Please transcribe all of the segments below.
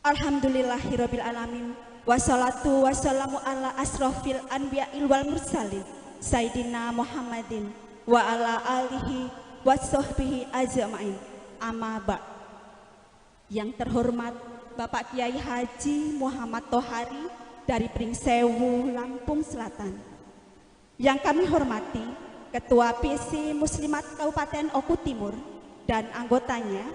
Alhamdulillahirabbil alamin. Wassalatu wassalamu ala asrofil anbiya'il wal mursalin Sayyidina Muhammadin wa ala alihi wassohbihi ajma'in. Amma ba'. Yang terhormat Bapak Kiai Haji Muhammad Tohari dari Pringsewu, Lampung Selatan. Yang kami hormati Ketua PC Muslimat Kabupaten Oku Timur dan anggotanya.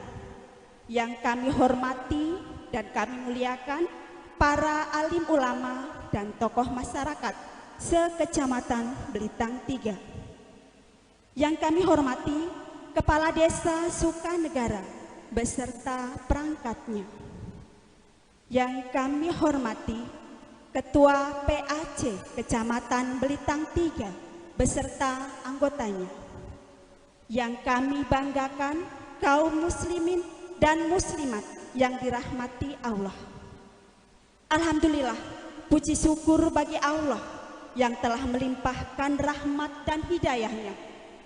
Yang kami hormati dan kami muliakan para alim ulama dan tokoh masyarakat sekecamatan Belitang 3. Yang kami hormati Kepala Desa Sukanegara beserta perangkatnya. Yang kami hormati Ketua PAC Kecamatan Belitang 3 beserta anggotanya. Yang kami banggakan kaum muslimin dan muslimat yang dirahmati Allah. Alhamdulillah, puji syukur bagi Allah yang telah melimpahkan rahmat dan hidayahnya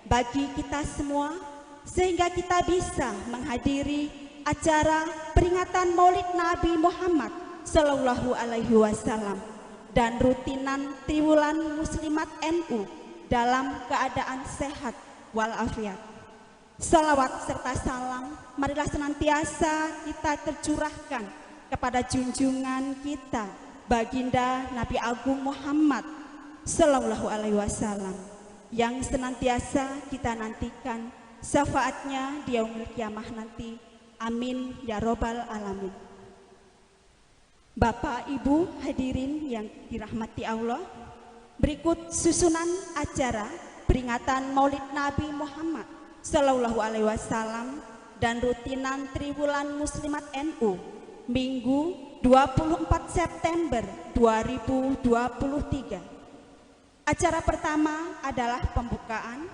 bagi kita semua, sehingga kita bisa menghadiri acara peringatan Maulid Nabi Muhammad Sallallahu Alaihi Wasallam dan rutinan Triwulan Muslimat NU dalam keadaan sehat walafiat. Salawat serta salam marilah senantiasa kita tercurahkan kepada junjungan kita Baginda Nabi Agung Muhammad Sallallahu Alaihi Wasallam yang senantiasa kita nantikan syafaatnya di yaumil kiamah nanti. Amin ya robbal alamin. Bapak Ibu hadirin yang dirahmati Allah, berikut susunan acara peringatan Maulid Nabi Muhammad Sallallahu Alaihi Wasallam dan rutinan Triwulan Muslimat NU Minggu 24 September 2023. Acara pertama adalah pembukaan,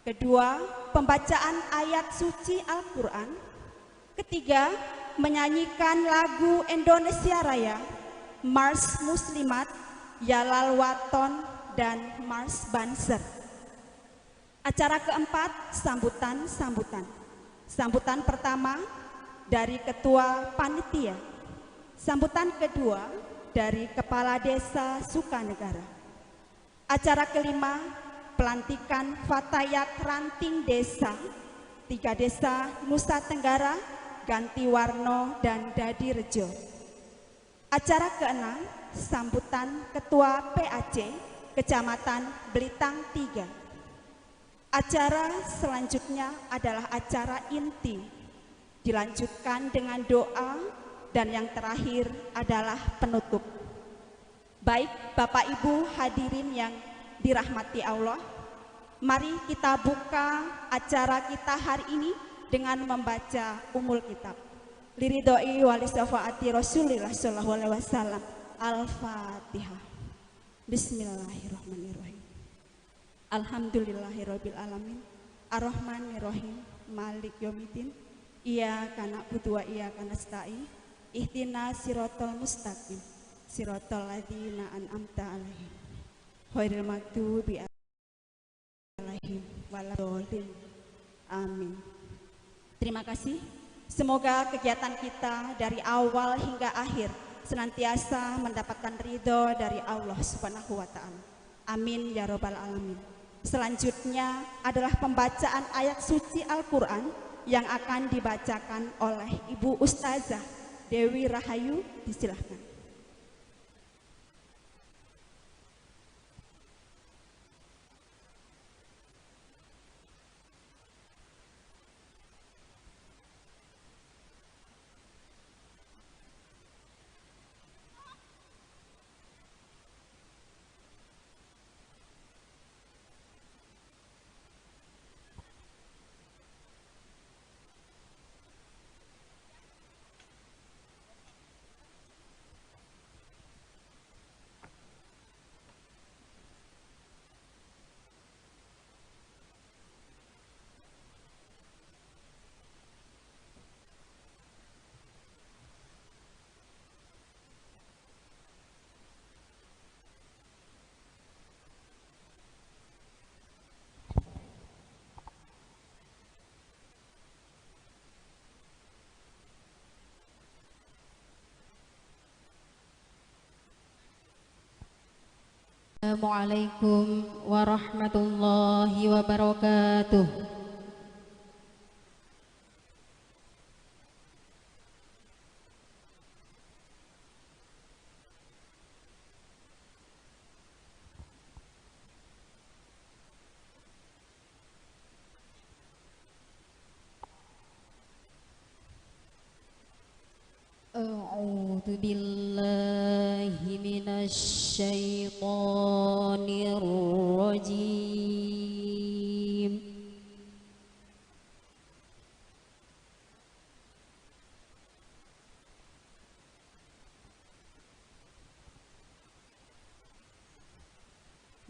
kedua pembacaan ayat suci Al-Quran, ketiga menyanyikan lagu Indonesia Raya, Mars Muslimat, Yalal Waton, dan Mars Banser. Acara keempat sambutan. Sambutan pertama dari Ketua Panitia, sambutan kedua dari Kepala Desa Sukanegara. Acara kelima pelantikan Fatayat Ranting Desa 3 Desa Nusa Tenggara, Ganti Warno, dan Dadi Rejo. Acara keenam sambutan Ketua PAC Kecamatan Belitang 3. Acara selanjutnya adalah acara inti, dilanjutkan dengan doa, dan yang terakhir adalah penutup. Baik Bapak Ibu hadirin yang dirahmati Allah, mari kita buka acara kita hari ini dengan membaca Ummul Kitab. Liridhoi wali syafaati Rasulillah sallallahu alaihi wasallam. Al-Fatihah. Bismillahirrahmanirrahim. Alhamdulillahirabbil alamin. Arrahmanirrahim. Malik yaumiddin. Iyyaka na'budu wa iyyaka nasta'in. Ihdinas siratal mustaqim. Siratal ladzina an'amta 'alaihim. Ghairil maghdubi 'alaihim waladdallin. Amin. Terima kasih. Semoga kegiatan kita dari awal hingga akhir senantiasa mendapatkan ridho dari Allah Subhanahu wa Ta'ala. Amin ya robbal alamin. Selanjutnya adalah pembacaan ayat suci Al-Quran yang akan dibacakan oleh Ibu Ustazah Dewi Rahayu. Disilahkan. Assalamualaikum warahmatullahi wabarakatuh. A'udzu billahi minasy syaithanir rajim.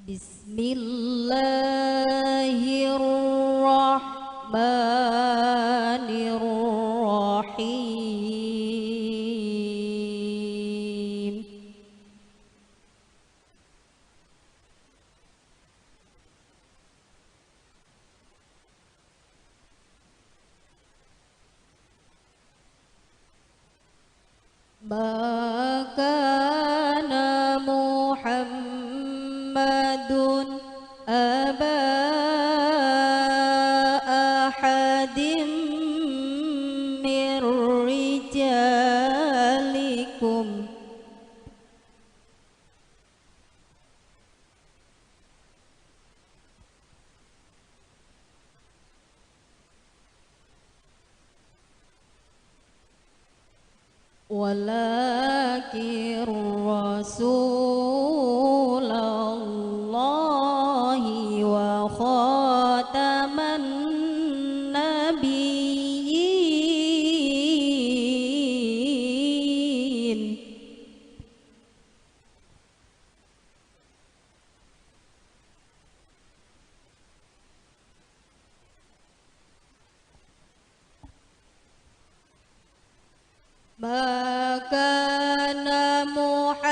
Bismillahirrahmanirrahim. Makana Muhammadun aba ahadim min rijalikum walakin Rasulallahi wa khataman nabiyyin. Makana Muhammadun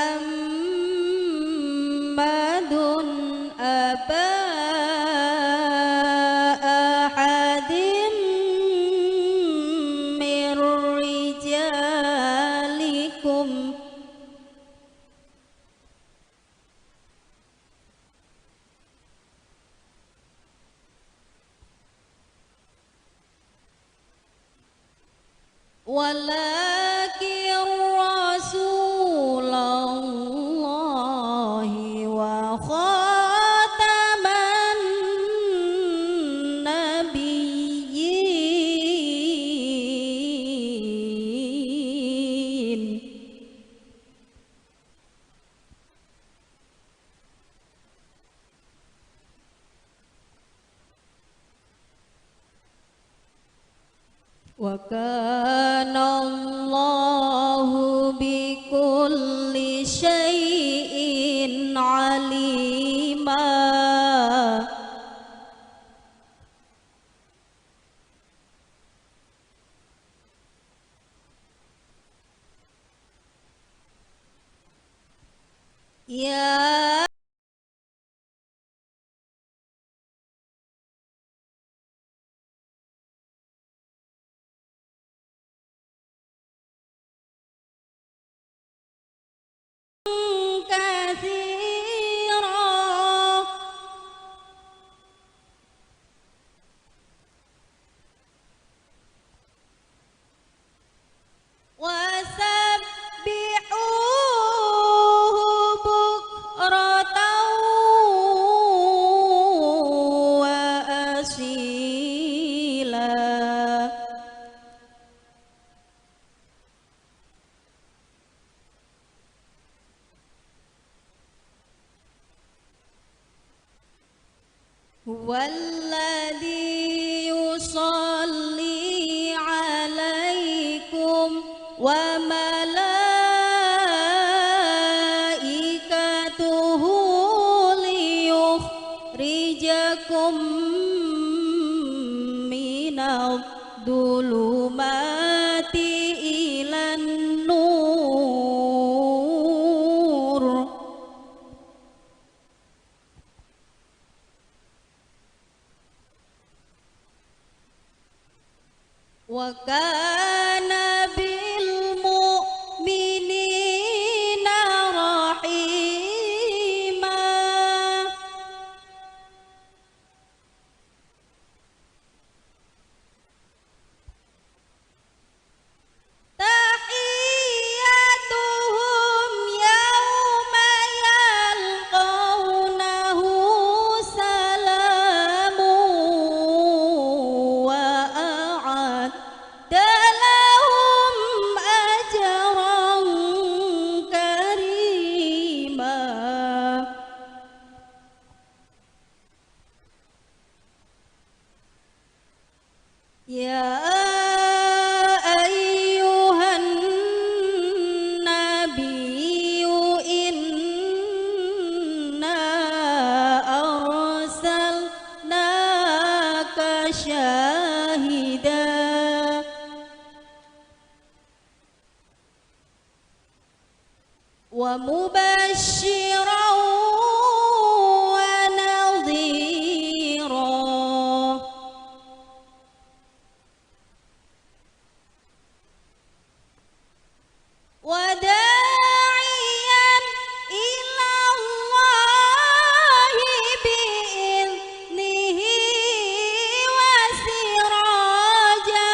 aba ahadim min rijalikum walakin Rasulallahi wa khataman nabiyyin. Wa kana Allahu bikulli syai'in alima. Ya katsira wasabbihuhu bukratan wa asila. Huwallazi yusalli alaikum wa malaikatuhu liyukhrijakum minadh dhulumati ilan nur. Wa kana bil mu'minina rahima. يا أيها النبي إنا أرسلناك شاهدا ومبشرا ونظيرا وداعيا إلى الله بإذنه وسراجا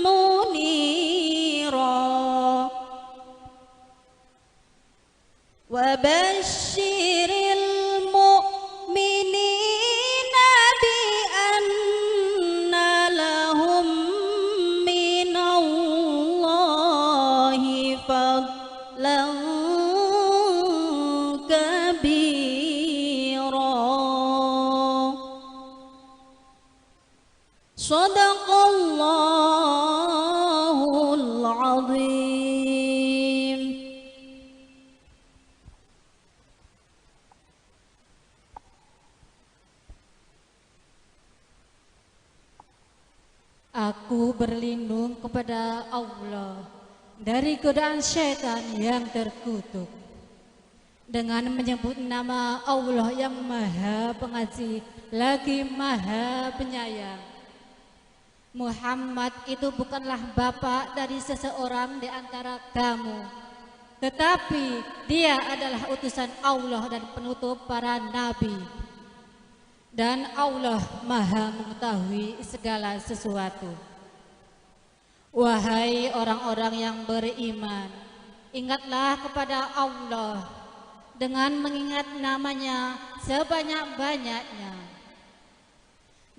منيرا وبشر المؤمنين بأن لهم من الله فضلا كبيرا صدق الله العظيم. Aku berlindung kepada Allah dari godaan syaitan yang terkutuk dengan menyebut nama Allah yang Maha Pengasih lagi Maha Penyayang. Muhammad itu bukanlah bapak dari seseorang di antara kamu, tetapi dia adalah utusan Allah dan penutup para nabi. Dan Allah Maha mengetahui segala sesuatu. Wahai orang-orang yang beriman, ingatlah kepada Allah dengan mengingat namanya sebanyak-banyaknya,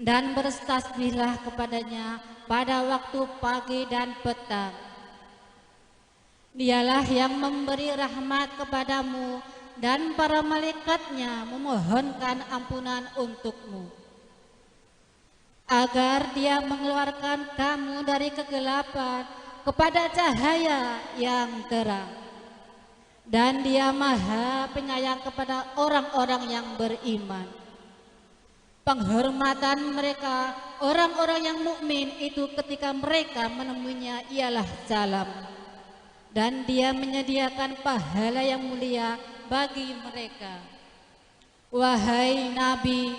dan bertasbihlah kepadanya pada waktu pagi dan petang. Dialah yang memberi rahmat kepadamu dan para malaikatnya memohonkan ampunan untukmu, agar dia mengeluarkan kamu dari kegelapan kepada cahaya yang terang. Dan dia Maha Penyayang kepada orang-orang yang beriman. Penghormatan mereka, orang-orang yang mukmin itu ketika mereka menemuinya ialah salam. Dan dia menyediakan pahala yang mulia bagi mereka. Wahai Nabi,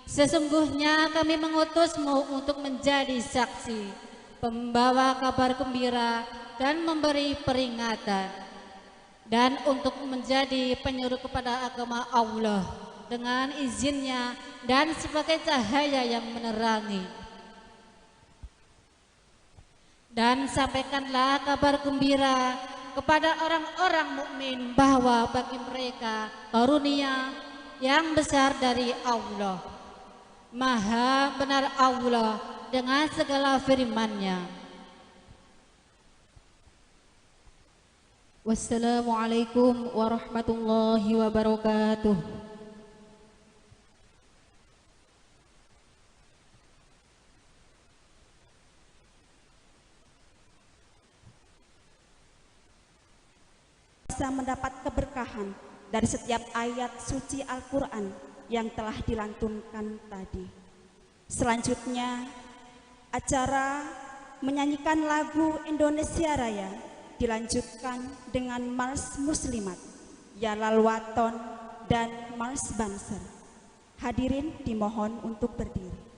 sesungguhnya kami mengutusmu untuk menjadi saksi, pembawa kabar gembira dan memberi peringatan, dan untuk menjadi penyuruh kepada agama Allah dengan izinnya dan sebagai cahaya yang menerangi. Dan sampaikanlah kabar gembira kepada orang-orang mukmin bahwa bagi mereka karunia yang besar dari Allah. Maha benar Allah dengan segala firman-Nya. Wassalamualaikum warahmatullahi wabarakatuh. Bisa mendapat keberkahan dari setiap ayat suci Al-Quran yang telah dilantunkan tadi. Selanjutnya, acara menyanyikan lagu Indonesia Raya dilanjutkan dengan Mars Muslimat, Yalal Waton, dan Mars Banser. Hadirin dimohon untuk berdiri.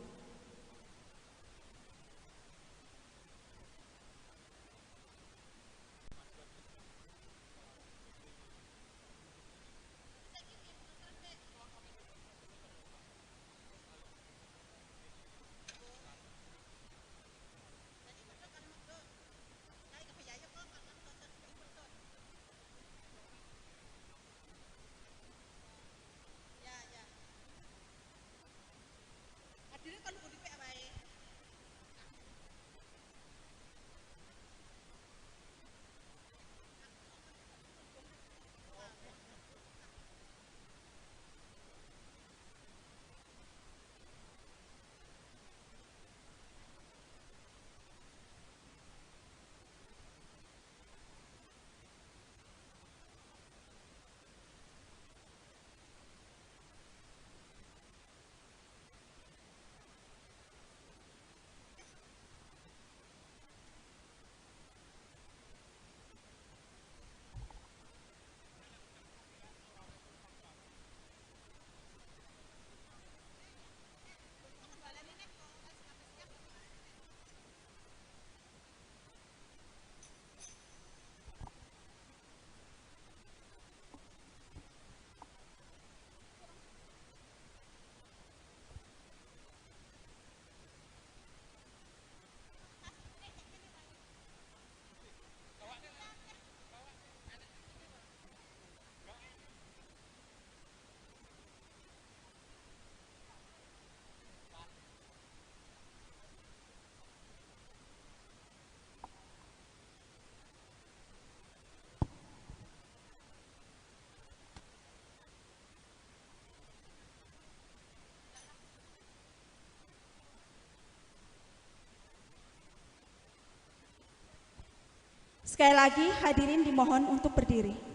Sekali lagi hadirin dimohon untuk berdiri.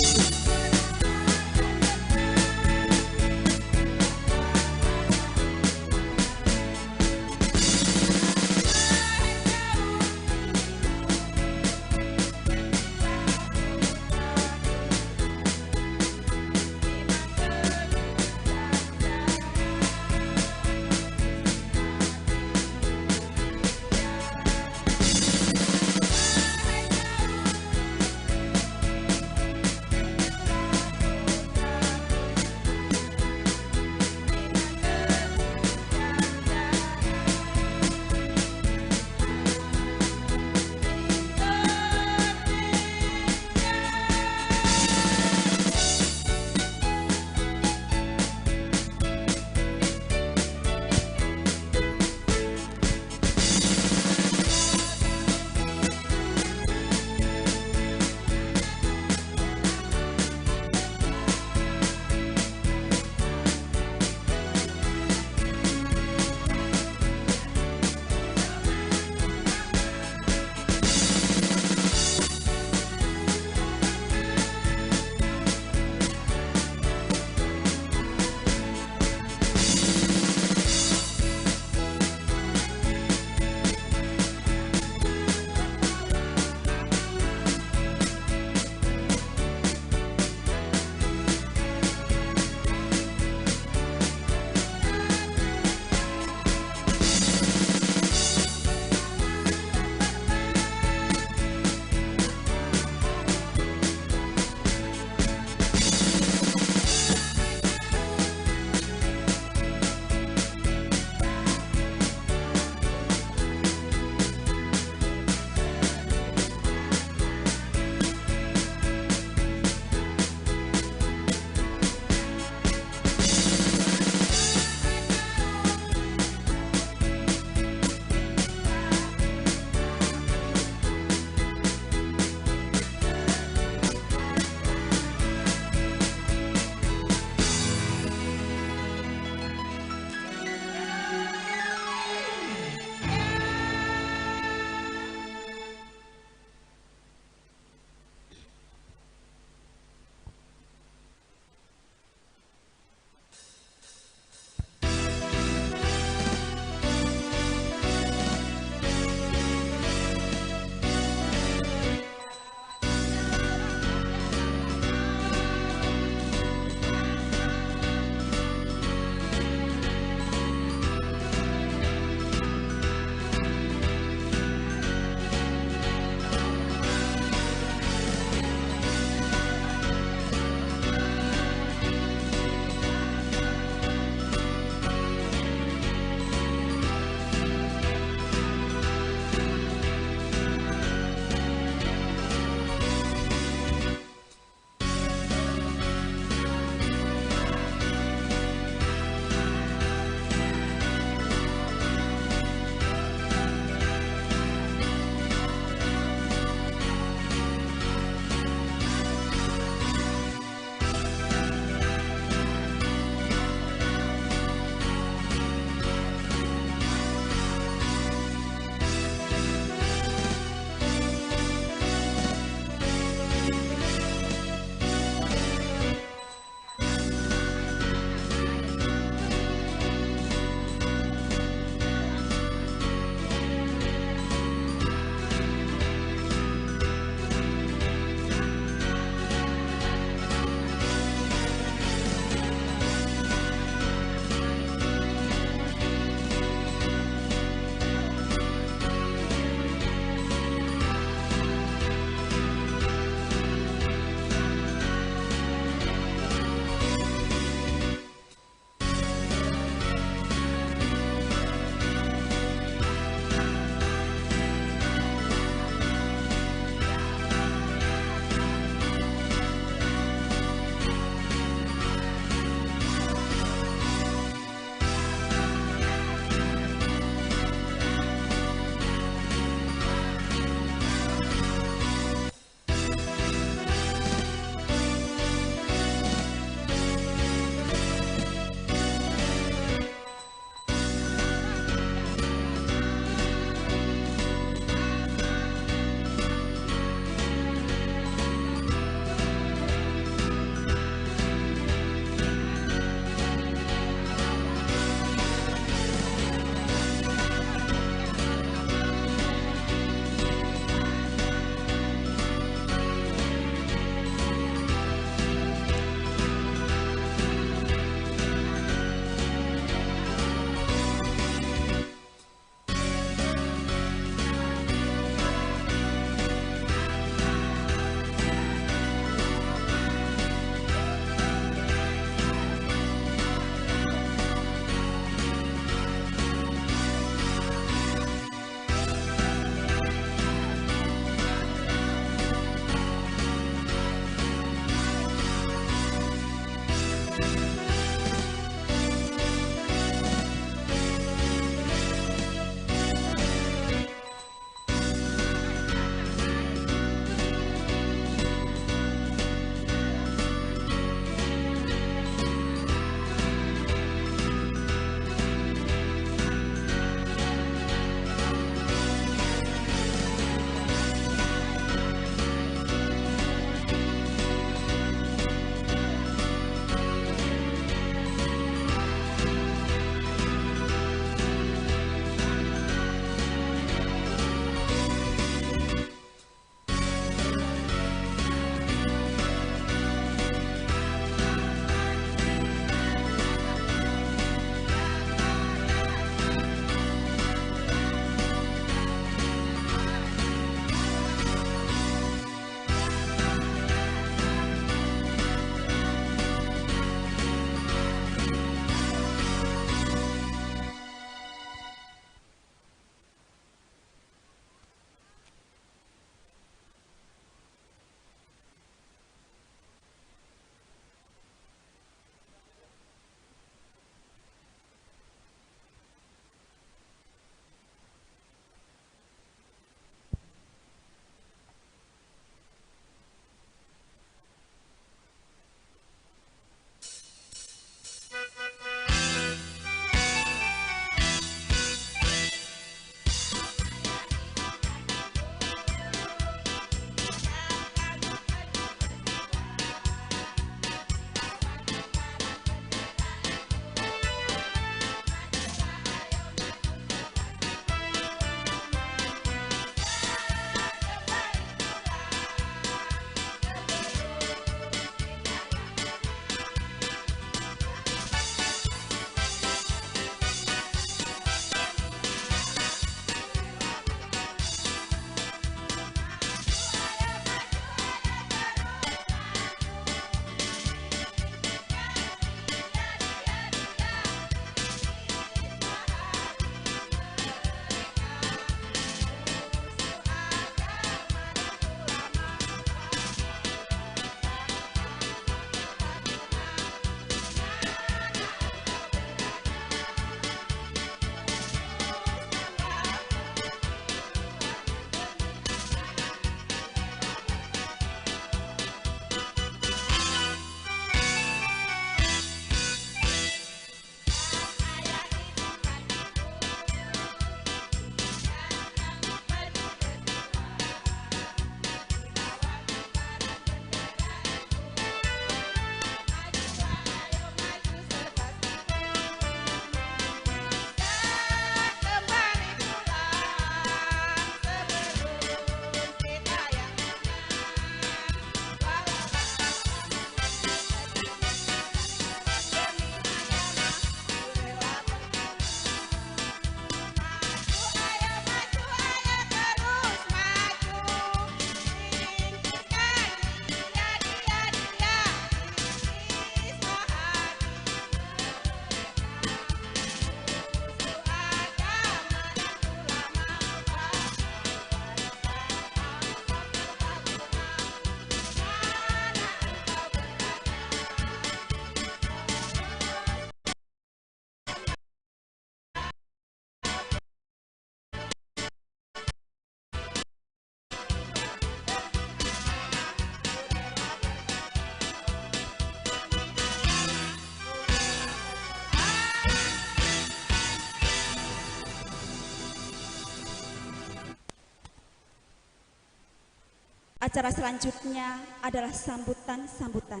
Acara selanjutnya adalah sambutan-sambutan.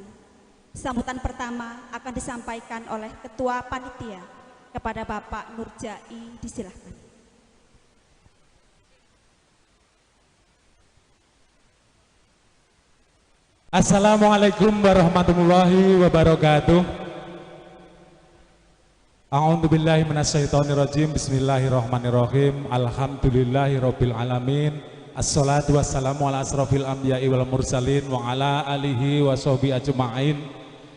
Sambutan pertama akan disampaikan oleh Ketua Panitia kepada Bapak Nurjai, disilahkan. Assalamualaikum warahmatullahi wabarakatuh. A'udzubillahi minasyaitonirrajim. Bismillahirrahmanirrahim. Alhamdulillahirabbil alamin. Assalatu wassalamu ala asrofil anbiya'i wal mursalin wa ala alihi wa sahbihi ajma'in.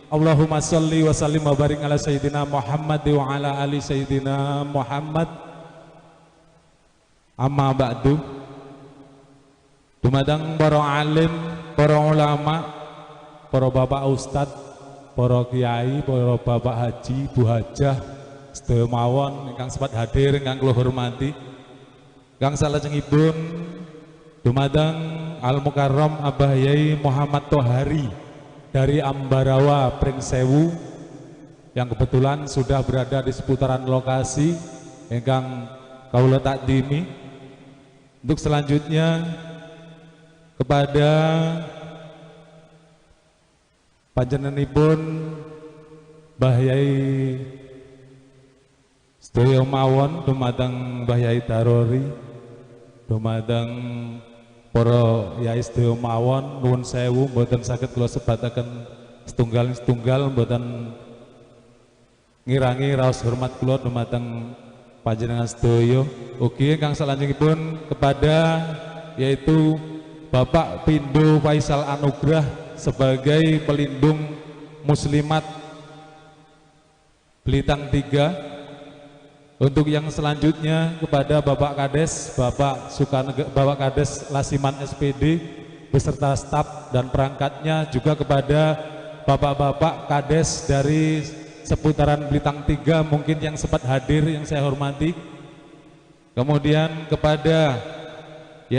Allahumma sholli wa sallim wa barik ala sayyidina Muhammad wa ala ali sayyidina Muhammad. Amma ba'du. Dumadang para alim, para ulama, para bapak ustad, para kiai, para bapak haji, bu hajah, sedaya mawon ingkang sempat hadir, ingkang kula hormati. Kang salajengipun dumadang Al Mukarram Abah Yai Muhammad Tohari dari Ambarawa Pringsewu yang kebetulan sudah berada di seputaran lokasi ingkang kaula takdimi. Untuk selanjutnya kepada panjenenganipun Mbah Yai sedaya mawon dumateng Mbah Yai Darori, dumateng para yai sedaya mawon, nuwun sewu mboten saged kula sebataken setunggal mboten ngirangi raos hormat kula dumateng panjenengan sedaya. Ugi ingkang salajengipun kepada yaitu Bapak Pindo Faisal Anugrah sebagai pelindung muslimat Blitar 3. Untuk yang selanjutnya kepada Bapak Kades, Bapak Kades Lasiman SPD beserta staf dan perangkatnya, juga kepada Bapak-bapak Kades dari seputaran Blitar 3 mungkin yang sempat hadir yang saya hormati. Kemudian kepada